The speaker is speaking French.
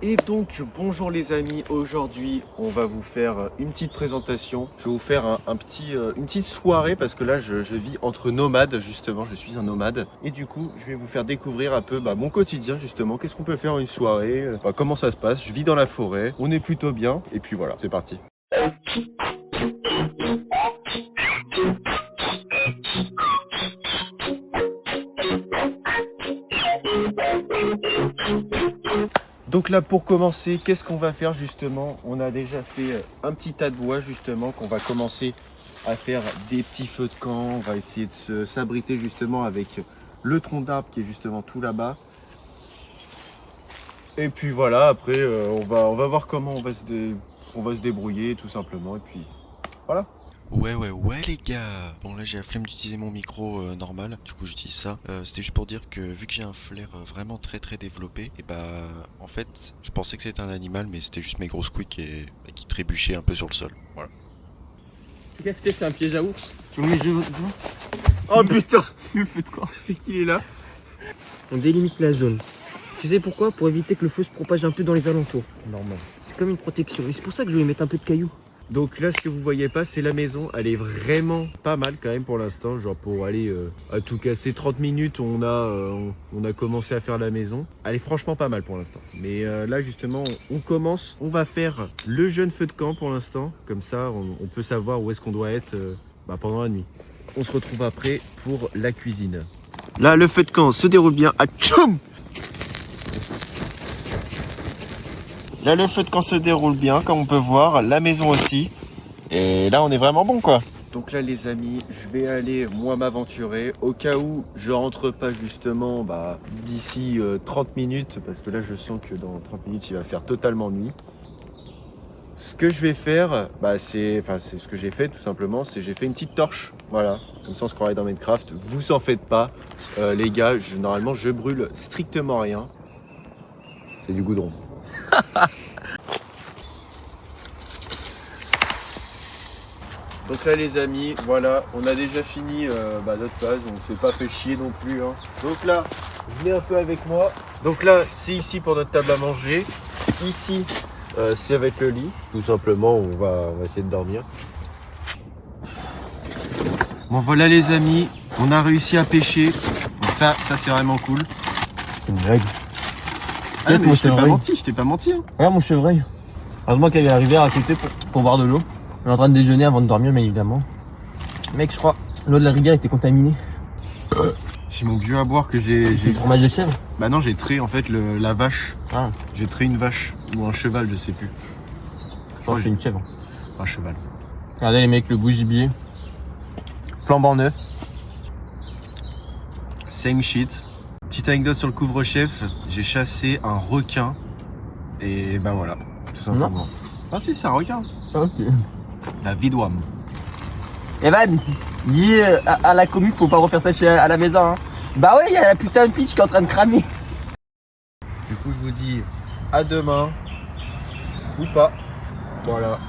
Et donc bonjour les amis, aujourd'hui on va vous faire une petite présentation. Je vais vous faire une petite soirée parce que là je vis entre nomades justement, je suis un nomade. Et du coup je vais vous faire découvrir un peu mon quotidien justement, qu'est-ce qu'on peut faire en une soirée, comment ça se passe. Je vis dans la forêt, on est plutôt bien et puis voilà, c'est parti. Donc là pour commencer, qu'est-ce qu'on va faire justement? On a déjà fait un petit tas de bois justement qu'on va commencer à faire des petits feux de camp. On va essayer de s'abriter justement avec le tronc d'arbre qui est justement tout là-bas. Et puis voilà, après on va voir comment on va se débrouiller tout simplement. Et puis voilà. Ouais les gars. Bon là j'ai la flemme d'utiliser mon micro normal, du coup j'utilise ça. C'était juste pour dire que vu que j'ai un flair vraiment très développé, et bah en fait je pensais que c'était un animal mais c'était juste mes gros squeaks qui trébuchaient un peu sur le sol. Voilà. KFT, c'est un piège à ours. Tu le mets devant. Oh putain, Le feu de quoi? il est là. On délimite la zone. Tu sais pourquoi? Pour éviter que le feu se propage un peu dans les alentours. Normal. C'est comme une protection. Et c'est pour ça que je vais mettre un peu de cailloux. Donc là, ce que vous voyez pas, c'est la maison. Elle est vraiment pas mal quand même pour l'instant. Genre pour aller à tout casser 30 minutes, on a commencé à faire la maison. Elle est franchement pas mal pour l'instant. Mais là justement, on commence. On va faire le jeune feu de camp pour l'instant. Comme ça, on peut savoir où est-ce qu'on doit être pendant la nuit. On se retrouve après pour la cuisine. Là, le feu de camp se déroule bien. Atchoum! Là, le feu de camp se déroule bien, comme on peut voir. La maison aussi. Et là, on est vraiment bon, quoi. Donc là, les amis, je vais aller, moi, m'aventurer. Au cas où je rentre pas, justement, d'ici 30 minutes. Parce que là, je sens que dans 30 minutes, il va faire totalement nuit. Ce que je vais faire, c'est ce que j'ai fait, tout simplement. C'est j'ai fait une petite torche. Voilà. Comme ça, on se croirait dans Minecraft. Vous en faites pas. Les gars, normalement, je brûle strictement rien. C'est du goudron. Donc là les amis, voilà, on a déjà fini notre base, on ne s'est pas fait chier non plus. Hein. Donc là, venez un peu avec moi. Donc là, c'est ici pour notre table à manger. Ici, c'est avec le lit. Tout simplement, on va essayer de dormir. Bon voilà les amis, on a réussi à pêcher. Donc ça c'est vraiment cool. C'est une blague. Ah mais je t'ai pas menti. Hein. Regarde mon chevreuil. Heureusement qu'il y avait la rivière à côté pour boire de l'eau. On est en train de déjeuner avant de dormir, bien évidemment. Mec, je crois, l'eau de la rivière était contaminée. J'ai mon vieux à boire que j'ai. C'est du fromage de chèvre? Bah non, j'ai trait en fait la vache. Ah, J'ai trait une vache ou un cheval, je sais plus. je pense que c'est une chèvre. Un cheval. Regardez les mecs, le goût gibier. Flambant neuf. Same shit. Petite anecdote sur le couvre-chef, j'ai chassé un requin. Et bah voilà, tout simplement. Ah si, c'est un requin. Ok. La vidouame. Evan, dis à la commune faut pas refaire ça à la maison. Hein. Bah ouais, il y a la putain de pitch qui est en train de cramer. Du coup, je vous dis à demain. Ou pas. Voilà.